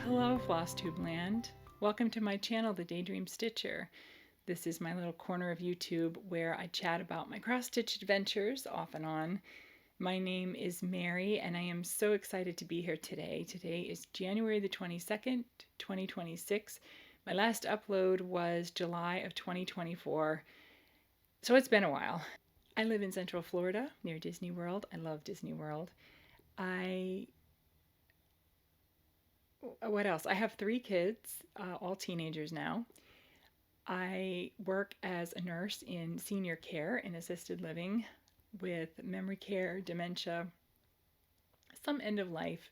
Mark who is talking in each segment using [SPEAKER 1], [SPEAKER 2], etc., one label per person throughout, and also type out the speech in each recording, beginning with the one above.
[SPEAKER 1] Hello, Flosstube land. Welcome to my channel, The Daydream Stitcher. This is my little corner of YouTube where I chat about my cross-stitch adventures off and on. My name is Mary and I am so excited to be here today. Today is January the 22nd, 2026. My last upload was July of 2024, so it's been a while. I live in Central Florida near Disney World. I love Disney World. What else? I have 3 kids, all teenagers now. I work as a nurse in senior care and assisted living with memory care, dementia, some end of life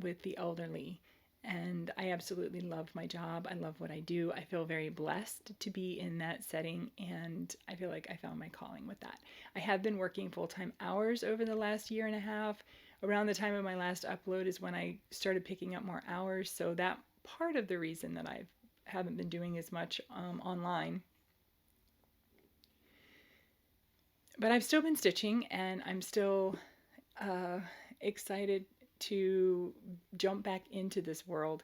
[SPEAKER 1] with the elderly. And I absolutely love my job. I love what I do. I feel very blessed to be in that setting, and I feel like I found my calling with that. I have been working full-time hours over the last year and a half. Around the time of my last upload is when I started picking up more hours, so that part of the reason that I haven't been doing as much online. But I've still been stitching, and I'm still excited to jump back into this world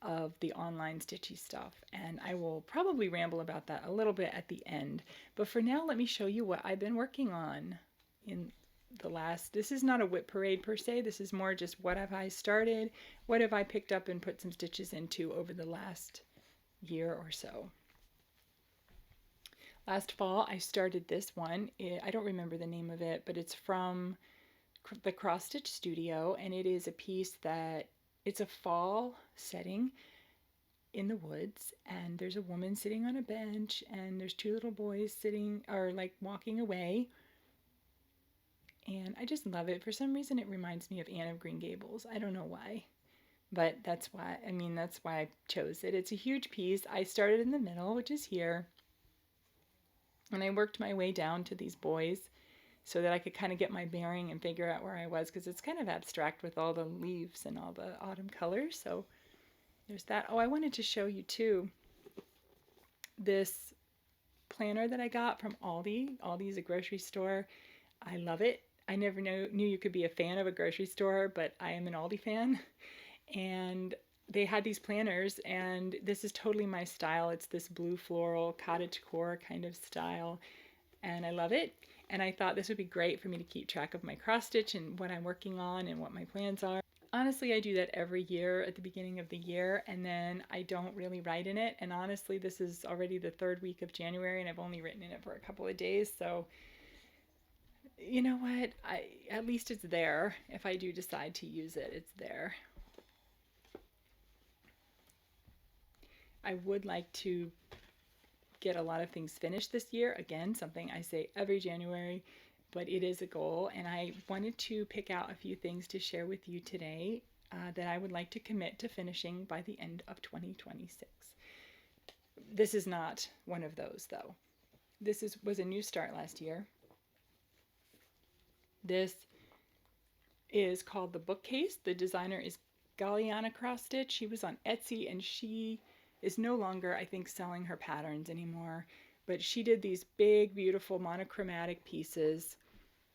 [SPEAKER 1] of the online stitchy stuff, and I will probably ramble about that a little bit at the end. But for now, let me show you what I've been working on in the last, this is not a whip parade per se, this is more just what have I started, what have I picked up and put some stitches into over the last year or so. Last fall I started this one. I don't remember the name of it, but it's from the Cross Stitch Studio, and it is a piece that it's a fall setting in the woods, and there's a woman sitting on a bench, and there's 2 little boys sitting or like walking away, and I just love it. For some reason it reminds me of Anne of Green Gables. I don't know why, but that's why I chose it. It's a huge piece. I started in the middle, which is here, and I worked my way down to these boys so that I could kind of get my bearing and figure out where I was, because it's kind of abstract with all the leaves and all the autumn colors. So there's that. Oh, I wanted to show you too this planner that I got from Aldi. Aldi's a grocery store. I love it. I never knew you could be a fan of a grocery store, but I am an Aldi fan. And they had these planners, and this is totally my style. It's this blue floral cottagecore kind of style, and I love it. And I thought this would be great for me to keep track of my cross stitch and what I'm working on and what my plans are. Honestly, I do that every year at the beginning of the year, and then I don't really write in it. And honestly, this is already the 3rd week of January, and I've only written in it for a couple of days. So you know what? At least it's there. If I do decide to use it, it's there. I would like to get a lot of things finished this year. Again, something I say every January, but it is a goal, and I wanted to pick out a few things to share with you today that I would like to commit to finishing by the end of 2026. This is not one of those, though. This was a new start last year. This is called The Bookcase. The designer is Galliana Cross Stitch. She was on Etsy, and she is no longer, I think, selling her patterns anymore, but she did these big, beautiful monochromatic pieces,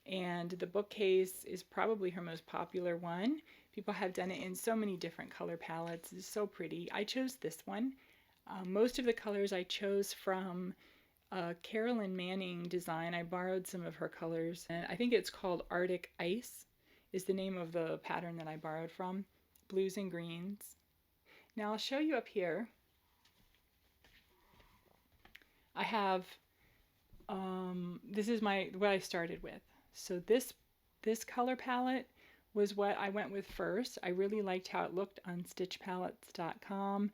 [SPEAKER 1] and the bookcase is probably her most popular one. People have done it in so many different color palettes. It's so pretty. I chose this one. Most of the colors I chose from Carolyn Manning design. I borrowed some of her colors, and I think it's called Arctic Ice is the name of the pattern that I borrowed from. Blues and greens. Now I'll show you up here. I have, this is what I started with. So this color palette was what I went with first. I really liked how it looked on stitchpalettes.com,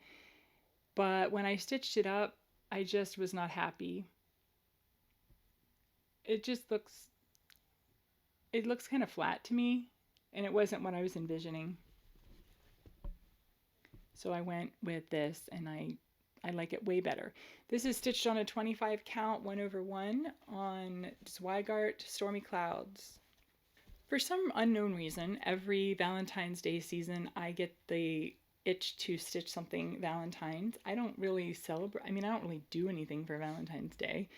[SPEAKER 1] but when I stitched it up, I just was not happy. It looks kind of flat to me, and it wasn't what I was envisioning. So I went with this, and I like it way better. This is stitched on a 25 count 1/1 on Zweigart Stormy Clouds. For some unknown reason, every Valentine's Day season I get the itch to stitch something Valentine's. I don't really celebrate, I don't really do anything for Valentine's Day,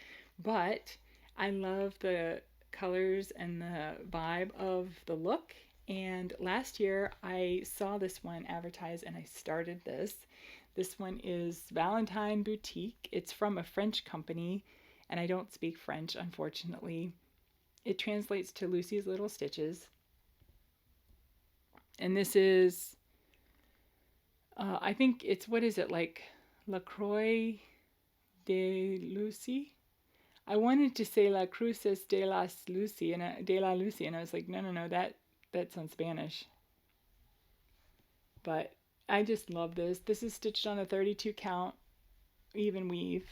[SPEAKER 1] but I love the colors and the vibe of the look, And last year I saw this one advertised and I started this. This one is Valentine Boutique. It's from a French company, and I don't speak French, unfortunately. It translates to Lucy's Little Stitches. And this is, I think it's, what is it, like La Croix de Lucy? I wanted to say La Cruces de las Lucy and de la Lucy, and I was like, no, no, no, that's on Spanish. But I just love this. This is stitched on a 32 count even weave,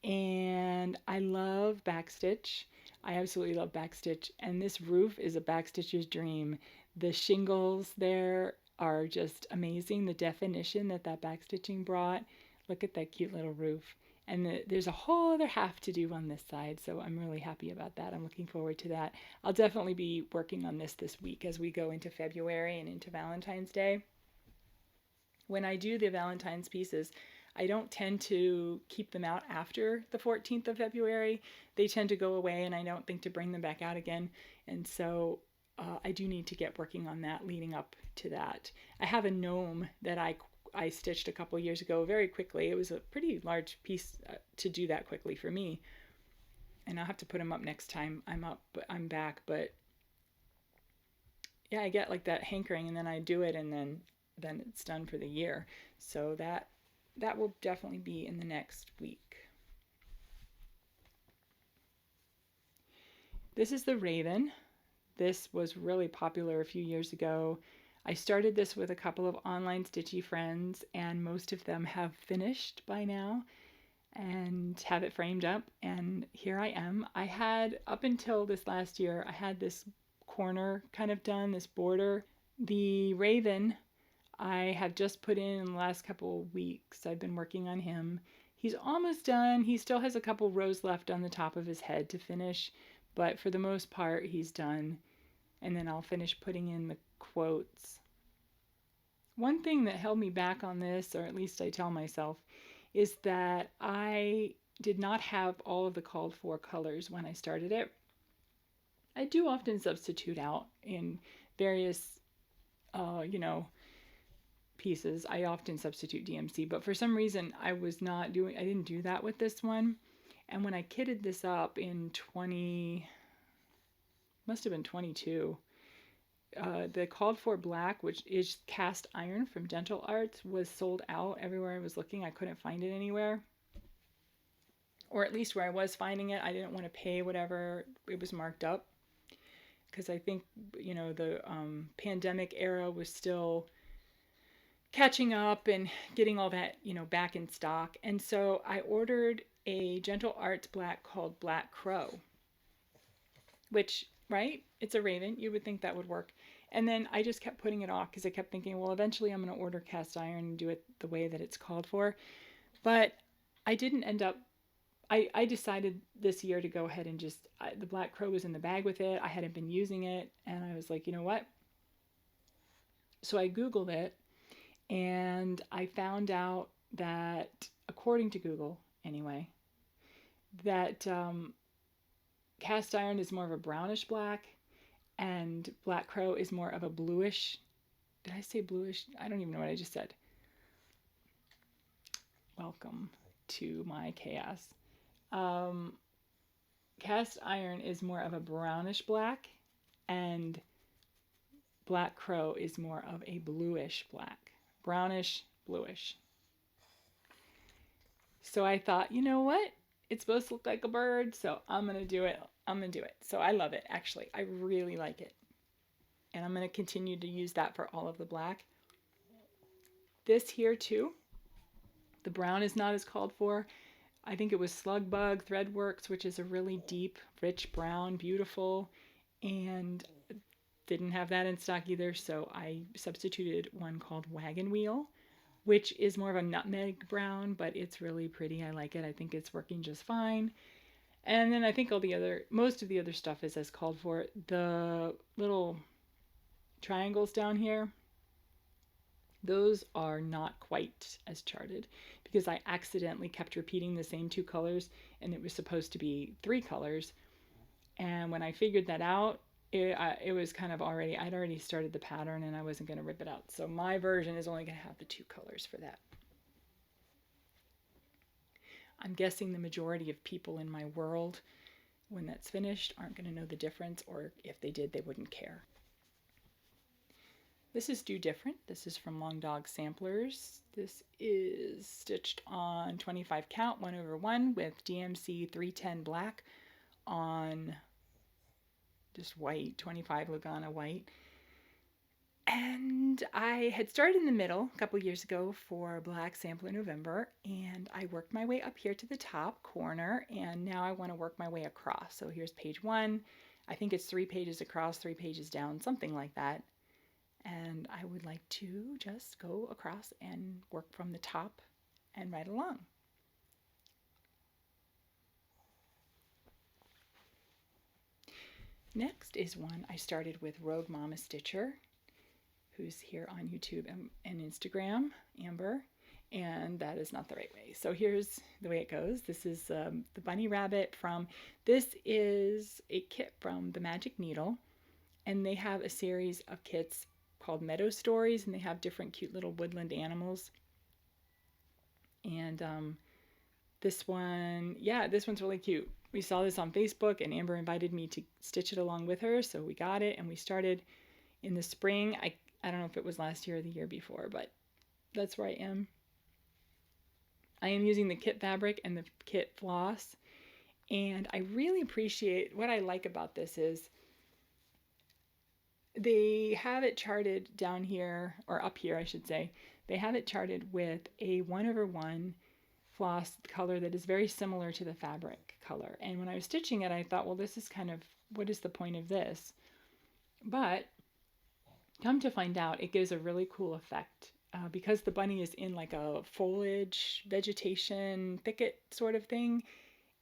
[SPEAKER 1] and I love backstitch. I absolutely love backstitch, and this roof is a backstitcher's dream. The shingles there are just amazing. The definition that backstitching brought. Look at that cute little roof. And there's a whole other half to do on this side, so I'm really happy about that. I'm looking forward to that. I'll definitely be working on this week as we go into February and into Valentine's Day. When I do the Valentine's pieces, I don't tend to keep them out after the 14th of February. They tend to go away, and I don't think to bring them back out again. And so I do need to get working on that leading up to that. I have a gnome that I stitched a couple years ago very quickly. It was a pretty large piece to do that quickly for me. And I'll have to put him up next time I'm back. But yeah, I get like that hankering, and then I do it, and then it's done for the year. So that will definitely be in the next week. This is the Raven. This was really popular a few years ago. I started this with a couple of online stitchy friends, and most of them have finished by now and have it framed up, and here I am. I had, up until this last year, I had this corner kind of done, this border. The Raven I have just put in the last couple of weeks. I've been working on him. He's almost done. He still has a couple rows left on the top of his head to finish, but for the most part, he's done. And then I'll finish putting in the quotes. One thing that held me back on this, or at least I tell myself, is that I did not have all of the called for colors when I started it. I do often substitute out in various, pieces. I often substitute DMC, but for some reason I didn't do that with this one. And when I kitted this up in must have been 22, the called for black, which is cast iron from Dental Arts, was sold out everywhere I was looking. I couldn't find it anywhere. Or at least where I was finding it, I didn't want to pay whatever it was marked up. Because I think, the pandemic era was still catching up and getting all that, back in stock. And so I ordered a Gentle Arts black called Black Crow, which, right? It's a raven. You would think that would work. And then I just kept putting it off because I kept thinking, well, eventually I'm going to order cast iron and do it the way that it's called for. But I didn't end up, I decided this year to go ahead and the Black Crow was in the bag with it. I hadn't been using it. And I was like, you know what? So I Googled it. And I found out that, according to Google anyway, that cast iron is more of a brownish black and Black Crow is more of a bluish. Did I say bluish? I don't even know what I just said. Welcome to my chaos. Cast iron is more of a brownish black and Black Crow is more of a bluish black. Brownish, bluish. So I thought, you know what? It's supposed to look like a bird, so I'm going to do it. So I love it, actually. I really like it. And I'm going to continue to use that for all of the black. This here, too, the brown is not as called for. I think it was Slugbug Threadworks, which is a really deep, rich brown, beautiful, and didn't have that in stock either, so I substituted one called Wagon Wheel, which is more of a nutmeg brown, but it's really pretty. I like it. I think it's working just fine. And then I think most of the other stuff is as called for. The little triangles down here, those are not quite as charted because I accidentally kept repeating the same two colors and it was supposed to be 3 colors. And when I figured that out, it was kind of already, I'd already started the pattern and I wasn't going to rip it out. So my version is only going to have the 2 colors for that. I'm guessing the majority of people in my world, when that's finished, aren't going to know the difference, or if they did, they wouldn't care. This is Do Different. This is from Long Dog Samplers. This is stitched on 25 count 1/1 with DMC 310 black on just white, 25 Lugana white. And I had started in the middle a couple years ago for Black Sampler November, and I worked my way up here to the top corner, and now I want to work my way across. So here's page 1. I think it's 3 pages across, 3 pages down, something like that. And I would like to just go across and work from the top and right along. Next is one I started with Rogue Mama Stitcher, who's here on YouTube and Instagram, Amber, and that is not the right way. So here's the way it goes. This is the bunny rabbit this is a kit from the Magic Needle, and they have a series of kits called Meadow Stories, and they have different cute little woodland animals. And this one's really cute. We saw this on Facebook, and Amber invited me to stitch it along with her, so we got it, and we started in the spring. I don't know if it was last year or the year before, but that's where I am. I am using the kit fabric and the kit floss, and I really appreciate, what I like about this is they have it charted down here, or up here I should say. They have it charted with a 1/1 floss color that is very similar to the fabric color. And when I was stitching it, I thought, well, this is kind of, what is the point of this? But come to find out, it gives a really cool effect. Because the bunny is in like a foliage, vegetation, thicket sort of thing,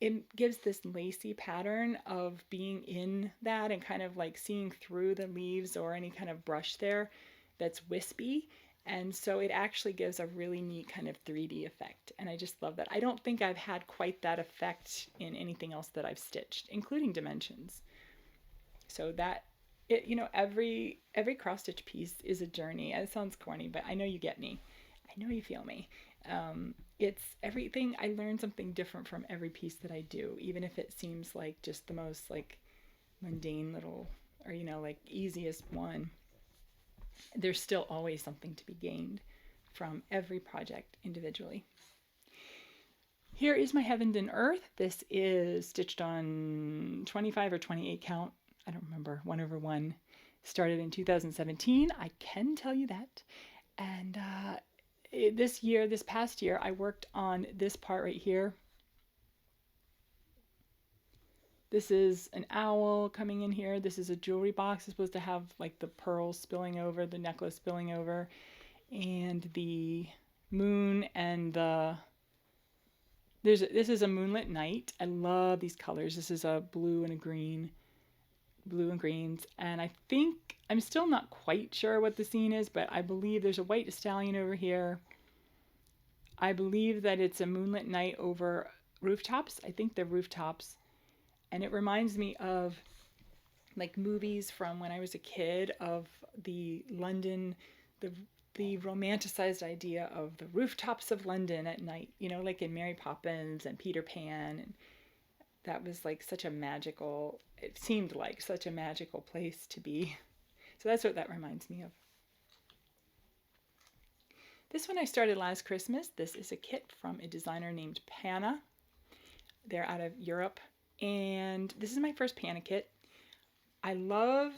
[SPEAKER 1] it gives this lacy pattern of being in that and kind of like seeing through the leaves or any kind of brush there that's wispy. And so it actually gives a really neat kind of 3D effect. And I just love that. I don't think I've had quite that effect in anything else that I've stitched, including Dimensions. So that, every cross stitch piece is a journey. It sounds corny, but I know you get me. I know you feel me. It's everything. I learn something different from every piece that I do, even if it seems like just the most like mundane little, or like easiest one. There's still always something to be gained from every project individually. Here is my Heaven and Earth. This is stitched on 25 or 28 count. I don't remember, 1/1. Started in 2017. I can tell you that. And this past year, I worked on this part right here. This is an owl coming in here. This is a jewelry box. It's supposed to have like the pearls spilling over, the necklace spilling over, and the moon and this is a moonlit night. I love these colors. This is a blue and greens. And I think, I'm still not quite sure what the scene is, but I believe there's a white stallion over here. I believe that it's a moonlit night over rooftops. I think they're rooftops. And it reminds me of like movies from when I was a kid, of the London, the romanticized idea of the rooftops of London at night, like in Mary Poppins and Peter Pan. And that was like it seemed like such a magical place to be. So that's what that reminds me of. This one I started last Christmas. This is a kit from a designer named Panna. They're out of Europe. And this is my first Panna kit. I love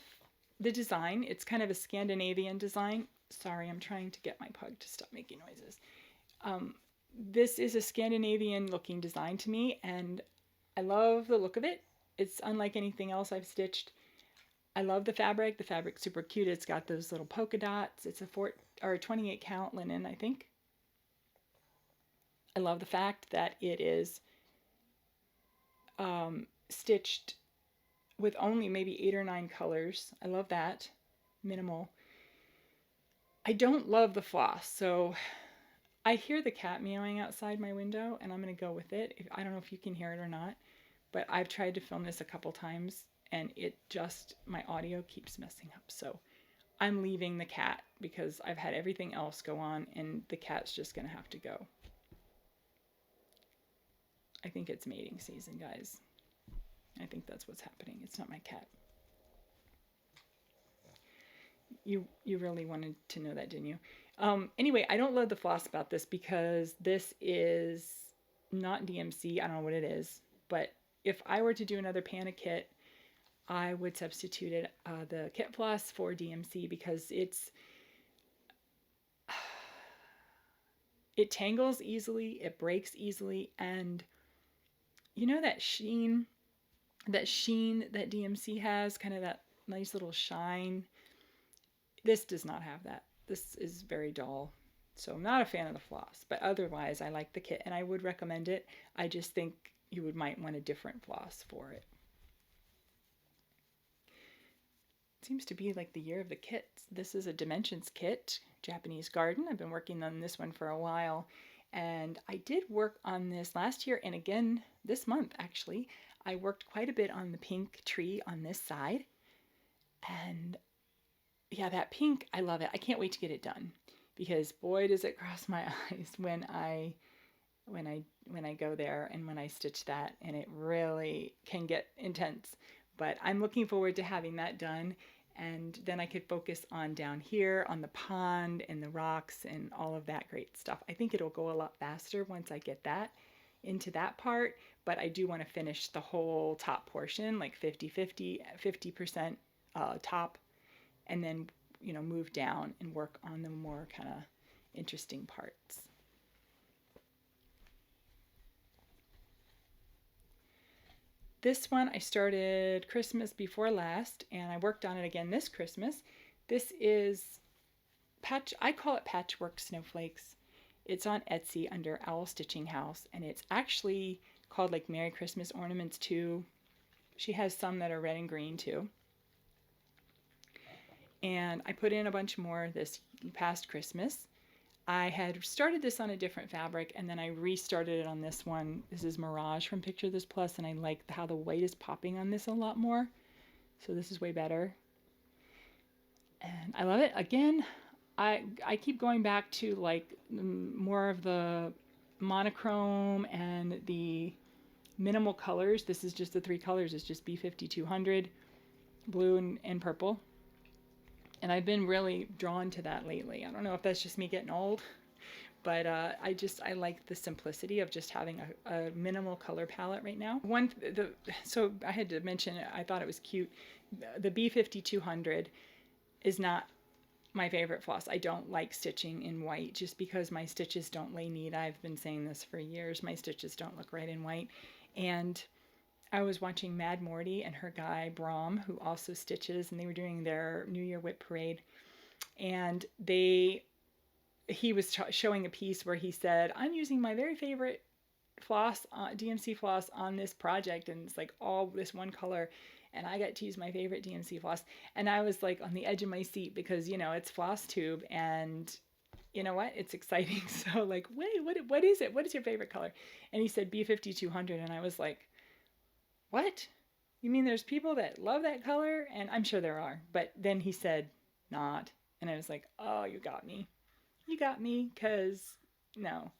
[SPEAKER 1] the design. It's kind of a Scandinavian design. Sorry, I'm trying to get my pug to stop making noises. This is a Scandinavian looking design to me, and I love the look of it. It's unlike anything else I've stitched. I love the fabric. The fabric's super cute. It's got those little polka dots. It's a 28 count linen, I think. I love the fact that it is stitched with only maybe 8 or 9 colors. I love that. Minimal. I don't love the floss, so I hear the cat meowing outside my window, and I'm going to go with it. I don't know if you can hear it or not, but I've tried to film this a couple times, and my audio keeps messing up. So I'm leaving the cat because I've had everything else go on, and the cat's just going to have to go. I think it's mating season, guys. I think that's what's happening. It's not my cat. You really wanted to know that, didn't you? Anyway, I don't love the floss about this because this is not DMC. I don't know what it is, but if I were to do another Pana kit, I would substitute the kit floss for DMC because it tangles easily, it breaks easily, and you know that sheen that DMC has, kind of that nice little shine. This does not have that. This is very dull. So I'm not a fan of the floss, but otherwise I like the kit and I would recommend it. I just think you might want a different floss for it. Seems to be like the year of the kits. This is a Dimensions kit, Japanese Garden. I've been working on this one for a while, and I did work on this last year and again this month actually. I worked quite a bit on the pink tree on this side, and yeah, that pink, I love it. I can't wait to get it done because boy does it cross my eyes when I go there and when I stitch that, and it really can get intense. But I'm looking forward to having that done, and then I could focus on down here on the pond and the rocks and all of that great stuff. I think it'll go a lot faster once I get that into that part, but I do want to finish the whole top portion, like 50% top, and then move down and work on the more kind of interesting parts. This one I started Christmas before last, and I worked on it again this Christmas. This is I call it Patchwork Snowflakes. It's on Etsy under Owl Stitching House, and it's actually called like Merry Christmas Ornaments too. She has some that are red and green too. And I put in a bunch more this past Christmas. I had started this on a different fabric, and then I restarted it on this one. This is Mirage from Picture This Plus, and I like how the white is popping on this a lot more. So this is way better. And I love it. Again, I keep going back to like more of the monochrome and the minimal colors. This is just the 3 colors. It's just B5200, blue and purple. And I've been really drawn to that lately. I don't know if that's just me getting old, but I like the simplicity of just having a minimal color palette right now. So I had to mention, I thought it was cute. The B5200 is not my favorite floss. I don't like stitching in white just because my stitches don't lay neat. I've been saying this for years. My stitches don't look right in white. And I was watching Mad Morty and her guy Brom, who also stitches, and they were doing their New Year Whip Parade, and he was showing a piece where he said, "I'm using my very favorite floss, DMC floss, on this project, and it's like all this one color, and I got to use my favorite DMC floss." And I was like on the edge of my seat because it's Flosstube, and you know what? It's exciting. So like, wait, what is it? What is your favorite color? And he said B5200, and I was like, what? You mean there's people that love that color? And I'm sure there are. But then he said, not. And I was like, oh, you got me. You got me, because no.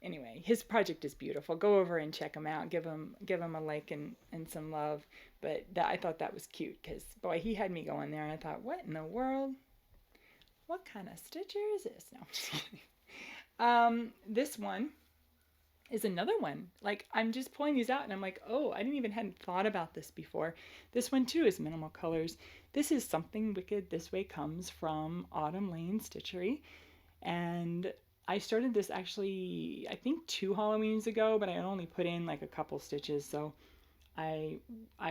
[SPEAKER 1] Anyway, his project is beautiful. Go over and check him out. Give him a like and some love. But I thought that was cute because, boy, he had me going there. And I thought, what in the world? What kind of stitcher is this? No, I'm just kidding. This one is another one. Like, I'm just pulling these out and I'm like, oh, I hadn't thought about this before. This one too is minimal colors. This is Something Wicked This Way Comes from Autumn Lane Stitchery. And I started this actually, I think 2 Halloweens ago, but I only put in like a couple stitches. So I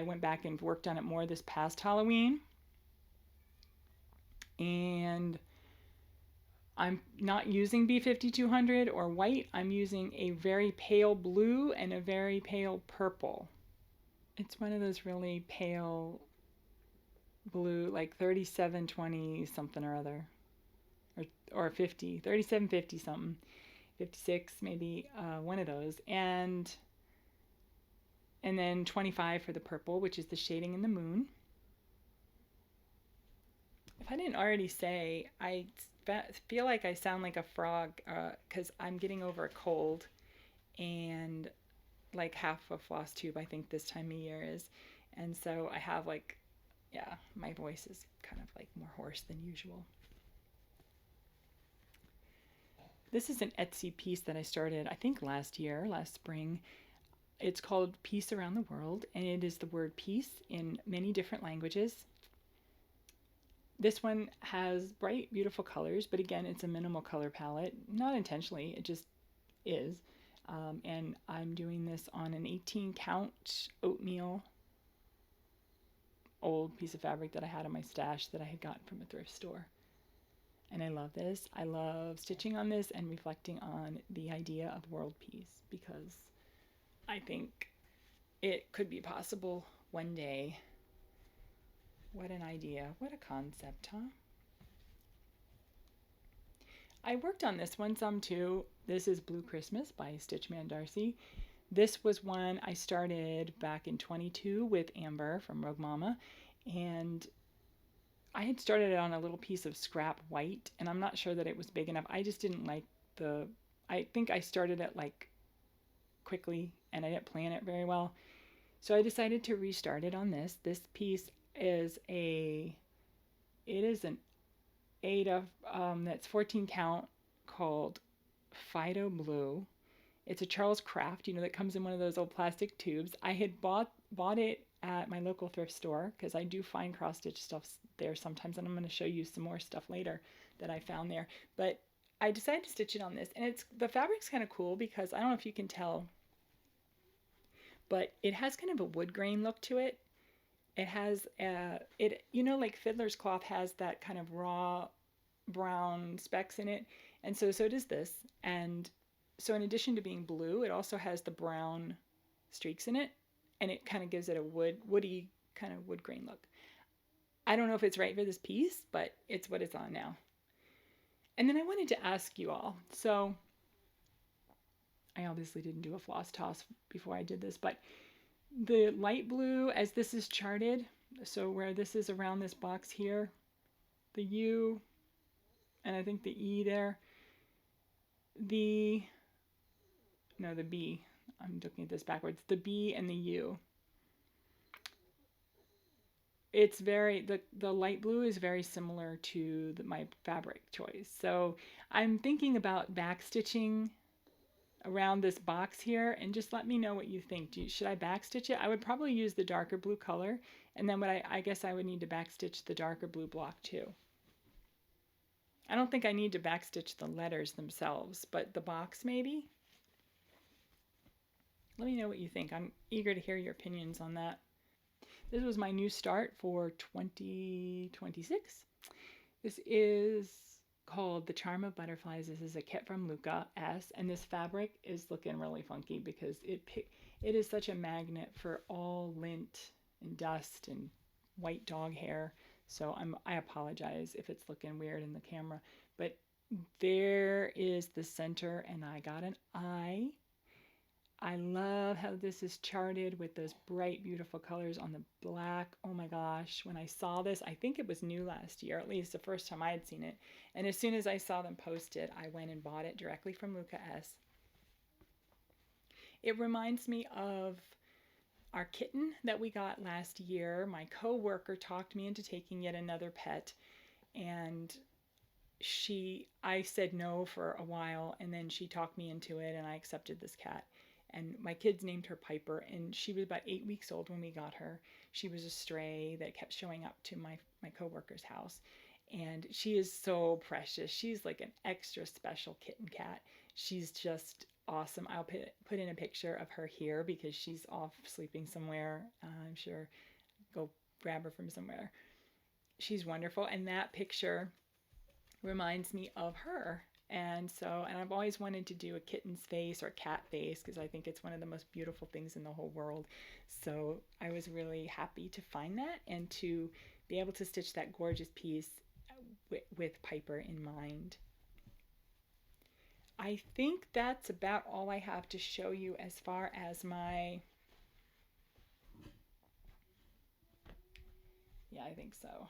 [SPEAKER 1] went back and worked on it more this past Halloween. And I'm not using B5200 or white. I'm using a very pale blue and a very pale purple. It's one of those really pale blue, like 3720 something or other, or 50, 3750 something, 56 maybe, one of those. And and then 25 for the purple, which is the shading in the moon. If I didn't already say, I feel like I sound like a frog because I'm getting over a cold, and like half a floss tube I think this time of year is, and so I have like, yeah, my voice is kind of like more hoarse than usual. This is an Etsy piece that I started I think last spring. It's called Peace Around the World, and it is the word peace in many different languages. This one has bright, beautiful colors, but again, it's a minimal color palette. Not intentionally, it just is. And I'm doing this on an 18 count oatmeal old piece of fabric that I had in my stash that I had gotten from a thrift store. And I love this. I love stitching on this and reflecting on the idea of world peace because I think it could be possible one day. What an idea. What a concept, huh? I worked on this one some too. This is Blue Christmas by Stitchman Darcy. This was one I started back in 22 with Amber from Rogue Mama, and I had started it on a little piece of scrap white, and I'm not sure that it was big enough. I just didn't like I think I started it like quickly and I didn't plan it very well. So I decided to restart it on this. This piece is it is an 8 of, that's 14 count, called Fido Blue. It's a Charles Craft, that comes in one of those old plastic tubes. I had bought it at my local thrift store because I do find cross stitch stuff there sometimes, and I'm going to show you some more stuff later that I found there. But I decided to stitch it on this, and the fabric's kind of cool because I don't know if you can tell, but it has kind of a wood grain look to it. It has like fiddler's cloth has that kind of raw brown specks in it, and so does this. And so in addition to being blue, it also has the brown streaks in it, and it kind of gives it a woody kind of wood grain look. I don't know if it's right for this piece, but it's what it's on now. And then I wanted to ask you all, so I obviously didn't do a floss toss before I did this, but the light blue, as this is charted, so where this is around this box here, the U, and I think the E there, the B, I'm looking at this backwards, the B and the U. It's the light blue is very similar to my fabric choice. So I'm thinking about back stitching around this box here, and just let me know what you think. Should I back stitch it? I would probably use the darker blue color, and then I guess I would need to back stitch the darker blue block too. I don't think I need to back stitch the letters themselves, but the box maybe. Let me know what you think. I'm eager to hear your opinions on that. This was my new start for 2026. This is called The Charm of Butterflies. This is a kit from Luca S, and this fabric is looking really funky because it is such a magnet for all lint and dust and white dog hair. So I apologize if it's looking weird in the camera, but there is the center, and I got an eye. I love how this is charted with those bright, beautiful colors on the black. Oh my gosh, when I saw this, I think it was new last year, at least the first time I had seen it. And as soon as I saw them posted, I went and bought it directly from Luca S. It reminds me of our kitten that we got last year. My co-worker talked me into taking yet another pet, and I said no for a while, and then she talked me into it, and I accepted this cat. And my kids named her Piper, and she was about 8 weeks old when we got her. She was a stray that kept showing up to my coworker's house, and she is so precious. She's like an extra special kitten cat. She's just awesome. I'll put in a picture of her here because she's off sleeping somewhere. I'm sure go grab her from somewhere. She's wonderful, and that picture reminds me of her. And I've always wanted to do a kitten's face or a cat face because I think it's one of the most beautiful things in the whole world. So I was really happy to find that and to be able to stitch that gorgeous piece with Piper in mind. I think that's about all I have to show you as far as my I think so.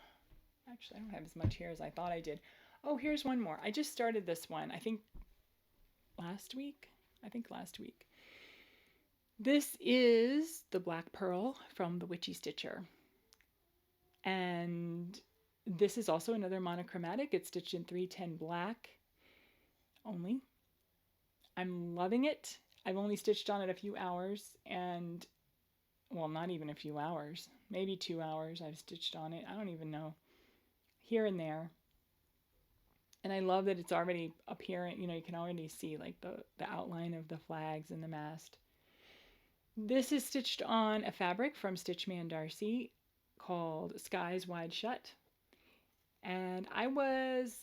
[SPEAKER 1] Actually, I don't have as much here as I thought I did. Oh, here's one more. I just started this one, I think last week. I think last week. This is the Black Pearl from the Witchy Stitcher. And this is also another monochromatic. It's stitched in 310 black only. I'm loving it. I've only stitched on it a few hours, and well, not even a few hours, maybe 2 hours I've stitched on it. I don't even know. Here and there. And I love that it's already appearing, you can already see like the outline of the flags and the mast. This is stitched on a fabric from Stitchman Darcy called Skies Wide Shut. And I was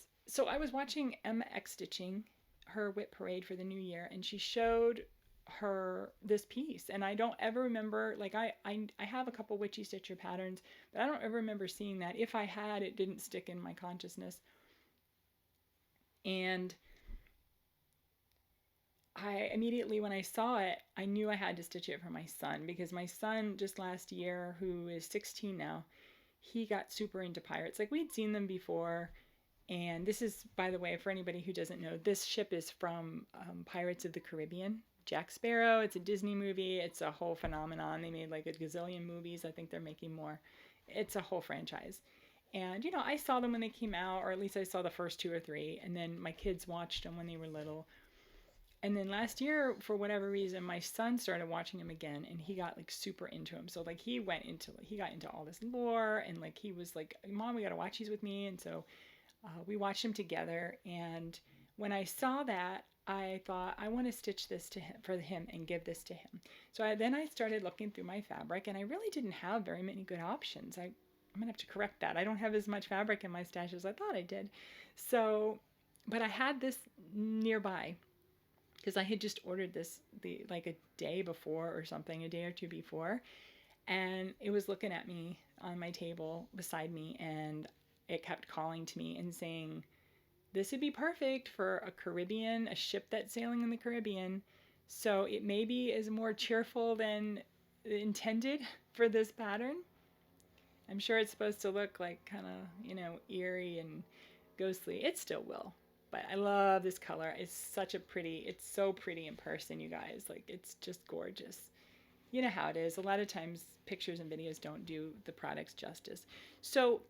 [SPEAKER 1] watching Emma X Stitching, her Whip Parade for the new year, and she showed her this piece, and I don't ever remember, like I have a couple Witchy Stitcher patterns, but I don't ever remember seeing that. If I had, it didn't stick in my consciousness. And I immediately, when I saw it, I knew I had to stitch it for my son, because my son just last year, who is 16 now, he got super into pirates. Like, we'd seen them before. And this is, by the way, for anybody who doesn't know, this ship is from Pirates of the Caribbean. Jack Sparrow, it's a Disney movie. It's a whole phenomenon. They made like a gazillion movies. I think they're making more. It's a whole franchise. And, I saw them when they came out, or at least I saw the first 2 or 3. And then my kids watched them when they were little. And then last year, for whatever reason, my son started watching him again, and he got like super into him. So like he got into all this lore, and like he was like, "Mom, we got to watch these with me." And so we watched them together. And when I saw that, I thought, I want to stitch this for him and give this to him. So then I started looking through my fabric, and I really didn't have very many good options. I'm gonna have to correct that. I don't have as much fabric in my stash as I thought I did. So, but I had this nearby, because I had just ordered this like a day before or something, a day or two before, and it was looking at me on my table beside me, and it kept calling to me and saying, this would be perfect for a ship that's sailing in the Caribbean. So it maybe is more cheerful than intended for this pattern. I'm sure it's supposed to look like kind of, eerie and ghostly. It still will. But I love this color. It's so pretty in person, you guys. Like, it's just gorgeous. You know how it is. A lot of times pictures and videos don't do the products justice. So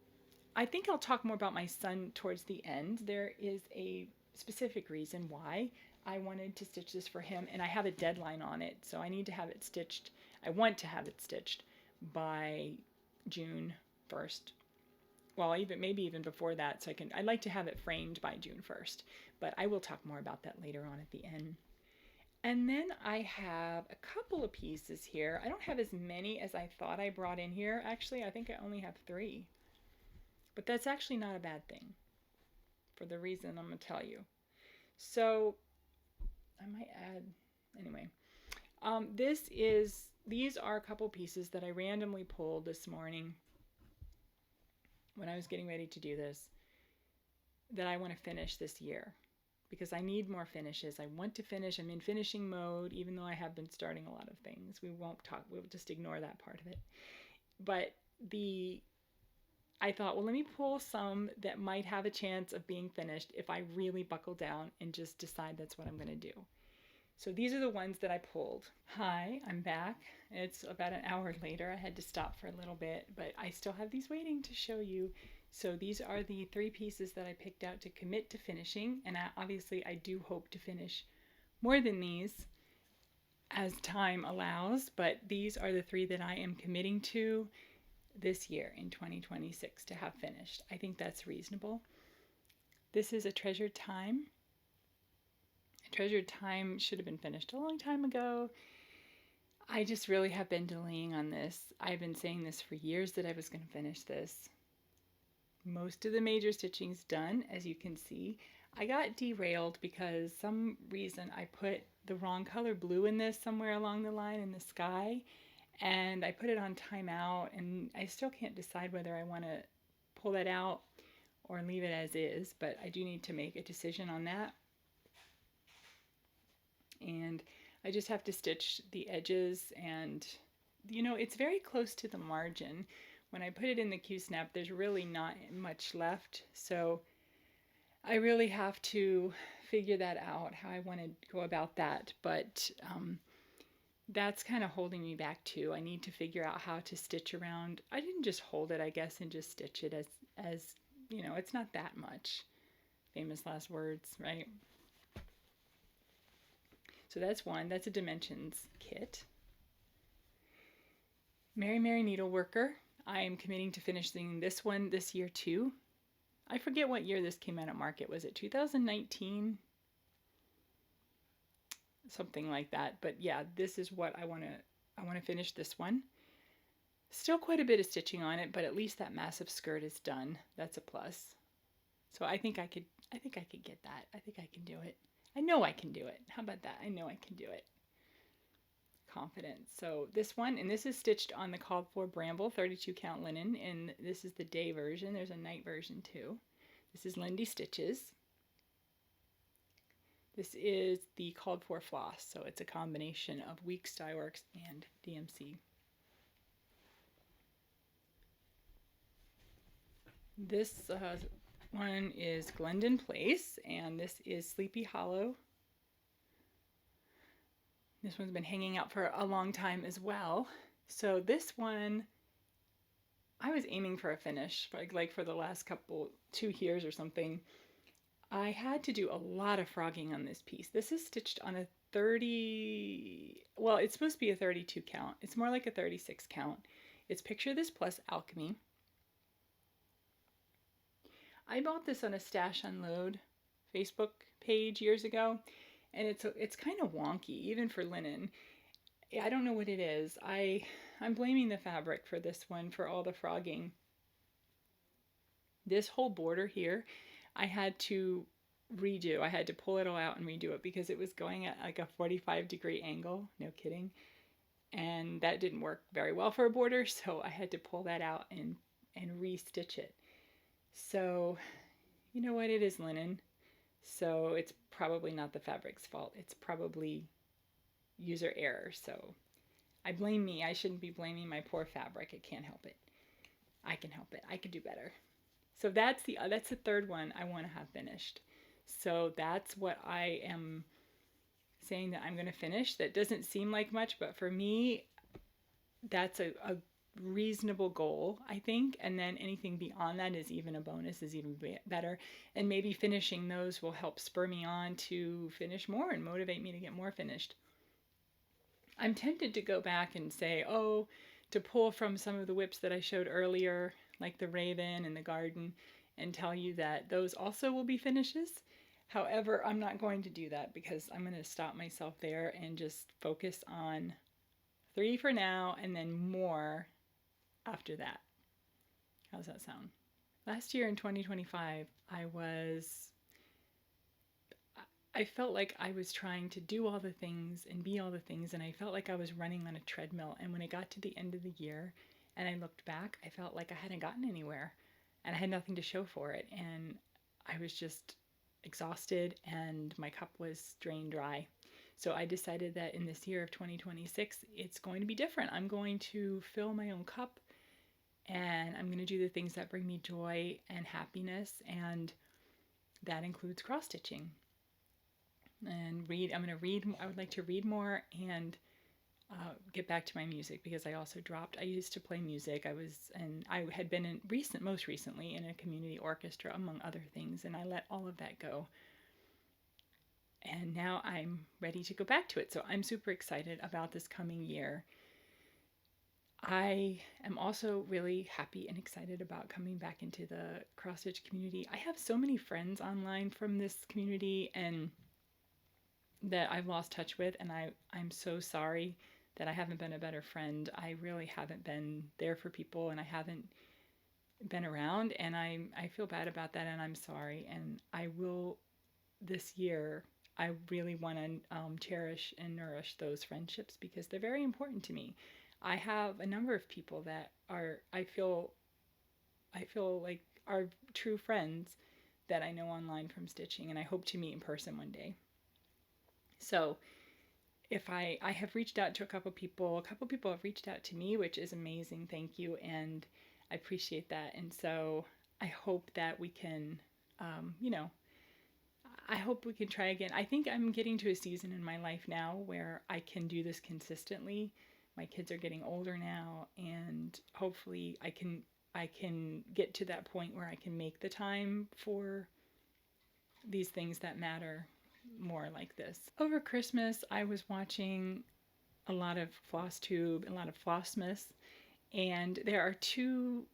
[SPEAKER 1] I think I'll talk more about my son towards the end. There is a specific reason why I wanted to stitch this for him, and I have a deadline on it. So I need to have it stitched. I want to have it stitched by June 1st. Well, maybe even before that, so I'd like to have it framed by June 1st, but I will talk more about that later on at the end. And then I have a couple of pieces here. I don't have as many as I thought I brought in here. Actually, I think I only have 3. But that's actually not a bad thing, for the reason I'm going to tell you. So I might add, anyway. These are a couple pieces that I randomly pulled this morning when I was getting ready to do this, that I want to finish this year, because I need more finishes. I want to finish. I'm in finishing mode, even though I have been starting a lot of things. We'll just ignore that part of it. But I thought, well, let me pull some that might have a chance of being finished if I really buckle down and just decide that's what I'm going to do. So these are the ones that I pulled. Hi, I'm back. It's about an hour later. I had to stop for a little bit, but I still have these waiting to show you. So these are the 3 pieces that I picked out to commit to finishing, and obviously I do hope to finish more than these as time allows, but these are the 3 that I am committing to this year in 2026 to have finished. I think that's reasonable. This is a Treasured Time. Treasured Time should have been finished a long time ago. I just really have been delaying on this. I've been saying this for years that I was going to finish this. Most of the major stitching's done, as you can see. I got derailed because some reason I put the wrong color blue in this somewhere along the line in the sky, and I put it on timeout, and I still can't decide whether I want to pull that out or leave it as is, but I do need to make a decision on that. And I just have to stitch the edges, and it's very close to the margin. when I put it in the Q-snap, there's really not much left. So I really have to figure that out, how I want to go about that. But that's kind of holding me back too. I need to figure out how to stitch around. I didn't just hold it, I guess, and just stitch it as you know, it's not that much. Famous last words, right? So that's one. That's a dimensions kit. Mary Mary Needleworker. I am committing to finishing this one this year too. I forget what year this came out at market. Was it 2019? Something like that. But yeah, this is what I want to finish this one. Still quite a bit of stitching on it, but at least that massive skirt is done. That's a plus. So I think I could get that. I think I can do it. I know I can do it. How about that? I know I can do it. Confidence. So this one, and this is stitched on the called for Bramble 32 count linen, and this is the day version. There's a night version too. This is Lindy Stitches. This is the called for floss, so it's a combination of Weeks Dye Works and DMC. This one is Glendon Place, and this is Sleepy Hollow. This one's been hanging out for a long time as well. So this one, I was aiming for a finish, like for the last 2 years or something. I had to do a lot of frogging on this piece. This is stitched on a 30, well, it's supposed to be a 32 count. It's more like a 36 count. It's Picture This Plus Alchemy. I bought this on a Stash Unload Facebook page years ago, and it's kind of wonky, even for linen. I don't know what it is. I'm blaming the fabric for this one, for all the frogging. This whole border here, I had to redo. I had to pull it all out and redo it because it was going at like a 45-degree angle. No kidding. And that didn't work very well for a border, so I had to pull that out and re-stitch it. So, you know what? It is linen. So it's probably not the fabric's fault. It's probably user error. So I blame me. I shouldn't be blaming my poor fabric. I can't help it. I can help it. I could do better. So that's the third one I want to have finished. So that's what I am saying that I'm going to finish. That doesn't seem like much, but for me, that's a reasonable goal, I think. And then anything beyond that is even a bonus, is even better. And maybe finishing those will help spur me on to finish more and motivate me to get more finished. I'm tempted to go back and say, oh, to pull from some of the whips that I showed earlier, like the Raven and the Garden, and tell you that those also will be finishes. However, I'm not going to do that because I'm going to stop myself there and just focus on 3 for now and then more after that. How's that sound? Last year in 2025, I felt like I was trying to do all the things and be all the things, and I felt like I was running on a treadmill. And when I got to the end of the year and I looked back, I felt like I hadn't gotten anywhere and I had nothing to show for it. And I was just exhausted and my cup was drained dry. So I decided that in this year of 2026, it's going to be different. I'm going to fill my own cup and I'm going to do the things that bring me joy and happiness. And that includes cross stitching. And I would like to read more and get back to my music, because I also dropped. I used to play music. I had been most recently in a community orchestra, among other things, and I let all of that go. And now I'm ready to go back to it. So I'm super excited about this coming year. I am also really happy and excited about coming back into the cross stitch community. I have so many friends online from this community and that I've lost touch with, and I'm so sorry that I haven't been a better friend. I really haven't been there for people, and I haven't been around, and I feel bad about that, and I'm sorry. And I will, this year, I really want to cherish and nourish those friendships because they're very important to me. I have a number of people that I feel like are true friends that I know online from stitching, and I hope to meet in person one day. So if I have reached out to a couple people have reached out to me, which is amazing. Thank you. And I appreciate that. And so I hope that we can, you know, I hope we can try again. I think I'm getting to a season in my life now where I can do this consistently. My kids are getting older now, and hopefully I can get to that point where I can make the time for these things that matter more like this. Over Christmas, I was watching a lot of Flosstube and a lot of Flossmas, and there are two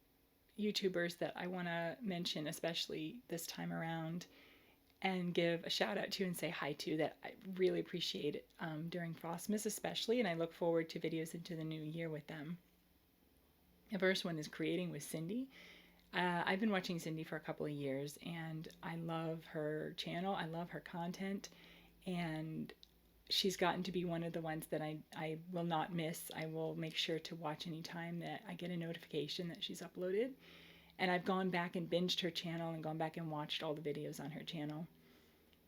[SPEAKER 1] YouTubers that I want to mention, especially this time around, and give a shout out to and say hi to that I really appreciate it, during Frostmas especially, and I look forward to videos into the new year with them. The first one is Creating with Cindy. I've been watching Cindy for a couple of years, and I love her channel. I love her content, and she's gotten to be one of the ones that I will not miss. I will make sure to watch anytime that I get a notification that she's uploaded. And I've gone back and binged her channel and gone back and watched all the videos on her channel.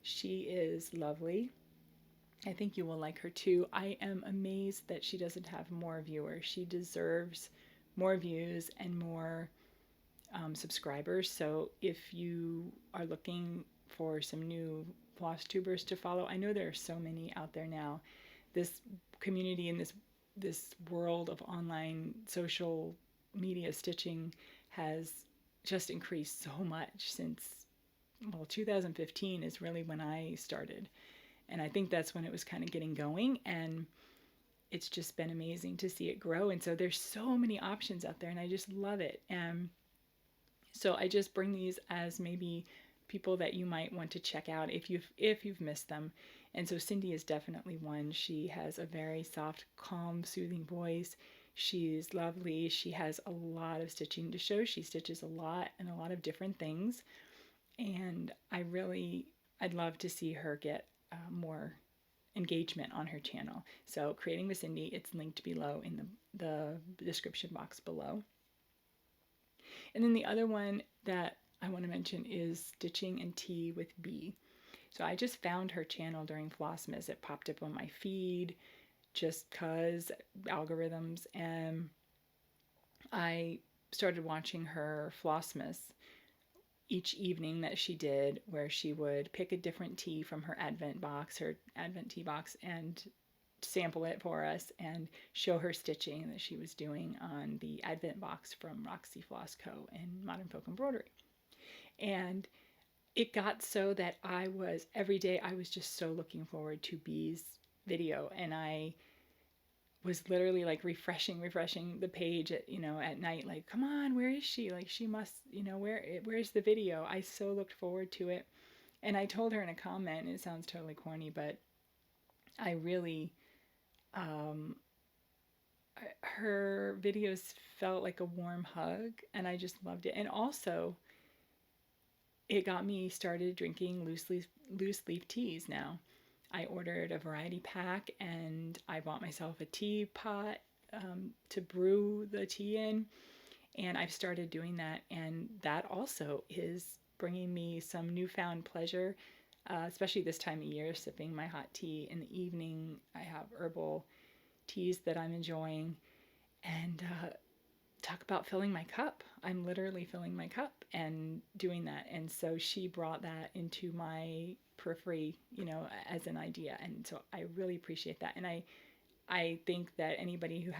[SPEAKER 1] She is lovely. I think you will like her too. I am amazed that she doesn't have more viewers. She deserves more views and more subscribers. So if you are looking for some new Flosstubers to follow, I know there are so many out there now. This community and this world of online social media stitching has just increased so much since, well, 2015 is really when I started. And I think that's when it was kind of getting going. And it's just been amazing to see it grow. And so there's so many options out there, and I just love it. And so I just bring these as maybe people that you might want to check out if you've missed them. And so Cindy is definitely one. She has a very soft, calm, soothing voice. She's lovely. She has a lot of stitching to show. She stitches a lot and a lot of different things. And I'd love to see her get more engagement on her channel. So Creating with Cindy, it's linked below in the description box below. And then the other one that I want to mention is Stitching and Tea with B. So I just found her channel during Flossmas. It popped up on my feed just cause algorithms, and I started watching her Flossmas each evening that she did, where she would pick a different tea from her Advent tea box, and sample it for us and show her stitching that she was doing on the Advent box from Roxy Floss Co. and Modern Folk Embroidery. And it got so that every day I was just so looking forward to B's video, and I was literally like refreshing the page at night, like, come on, where is she? Like, she must, where's the video? I so looked forward to it. And I told her in a comment, and it sounds totally corny, but I really, her videos felt like a warm hug, and I just loved it. And also, it got me started drinking loose leaf teas now. I ordered a variety pack, and I bought myself a teapot to brew the tea in, and I've started doing that, and that also is bringing me some newfound pleasure, especially this time of year, sipping my hot tea in the evening. I have herbal teas that I'm enjoying, and talk about filling my cup. I'm literally filling my cup and doing that. And so she brought that into my periphery, as an idea. And so I really appreciate that. And I think that anybody who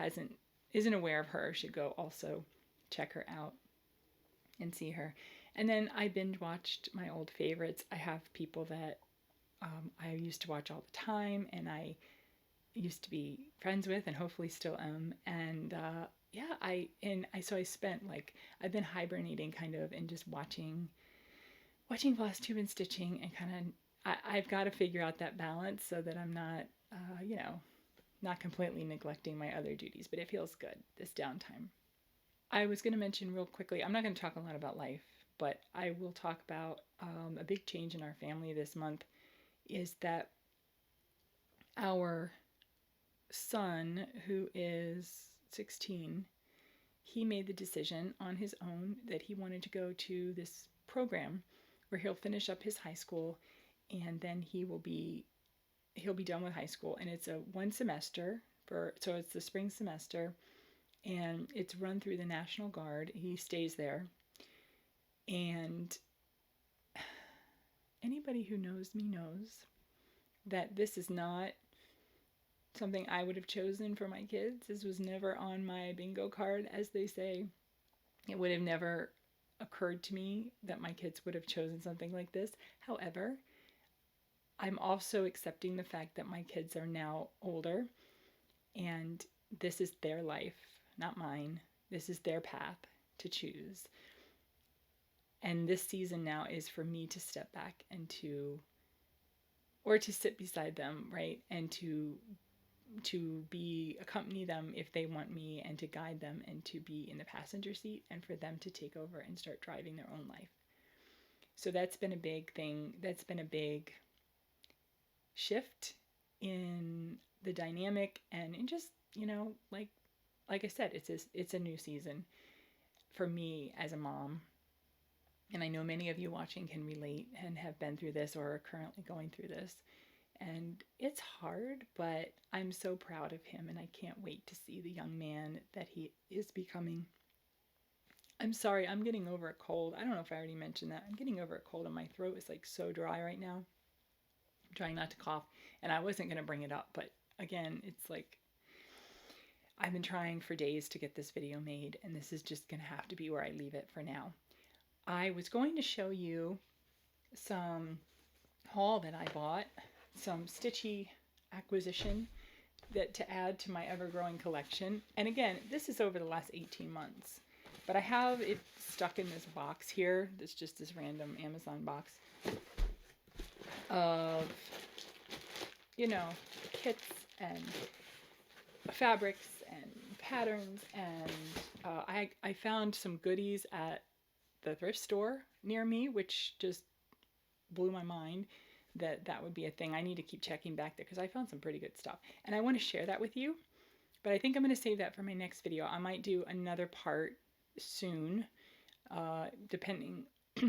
[SPEAKER 1] isn't aware of her should go also check her out and see her. And then I binge watched my old favorites. I have people that I used to watch all the time, and I used to be friends with, and hopefully still am. And so I spent, I've been hibernating kind of and just watching Flosstube and stitching, and kind of I've got to figure out that balance so that I'm not not completely neglecting my other duties, but it feels good, this downtime. I was going to mention real quickly, I'm not going to talk a lot about life, but I will talk about a big change in our family this month is that our son, who is 16, he made the decision on his own that he wanted to go to this program where he'll finish up his high school, and then he'll be done with high school. And it's a one semester so it's the spring semester, and it's run through the National Guard. He stays there. And anybody who knows me knows that this is not something I would have chosen for my kids. This was never on my bingo card, as they say. It would have never occurred to me that my kids would have chosen something like this. However, I'm also accepting the fact that my kids are now older and this is their life, not mine. This is their path to choose. And this season now is for me to step back and to sit beside them, right? And to accompany them if they want me, and to guide them, and to be in the passenger seat, and for them to take over and start driving their own life. So that's been a big thing. That's been a big shift in the dynamic, and in just, like I said, it's a new season for me as a mom. And I know many of you watching can relate and have been through this or are currently going through this. And it's hard, but I'm so proud of him, and I can't wait to see the young man that he is becoming. I'm sorry, I'm getting over a cold. I don't know if I already mentioned that. I'm getting over a cold, and my throat is like so dry right now. I'm trying not to cough, and I wasn't going to bring it up, but again, it's like I've been trying for days to get this video made, and this is just going to have to be where I leave it for now. I was going to show you some haul that I bought, some stitchy acquisition to add to my ever-growing collection. And again, this is over the last 18 months. But I have it stuck in this box here. That's just this random Amazon box of, kits and fabrics and patterns. And I found some goodies at the thrift store near me, which just blew my mind that would be a thing. I need to keep checking back there because I found some pretty good stuff. And I want to share that with you. But I think I'm going to save that for my next video. I might do another part soon, depending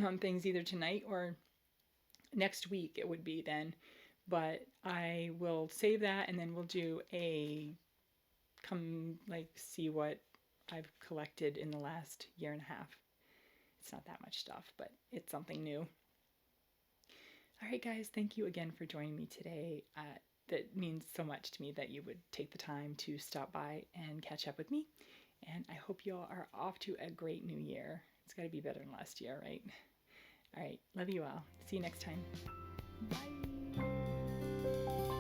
[SPEAKER 1] on things, either tonight or next week it would be then. But I will save that, and then we'll do see what I've collected in the last year and a half. It's not that much stuff, but it's something new. All right, guys, thank you again for joining me today. That means so much to me that you would take the time to stop by and catch up with me. And I hope you all are off to a great new year. It's got to be better than last year, right? All right, love you all. See you next time. Bye.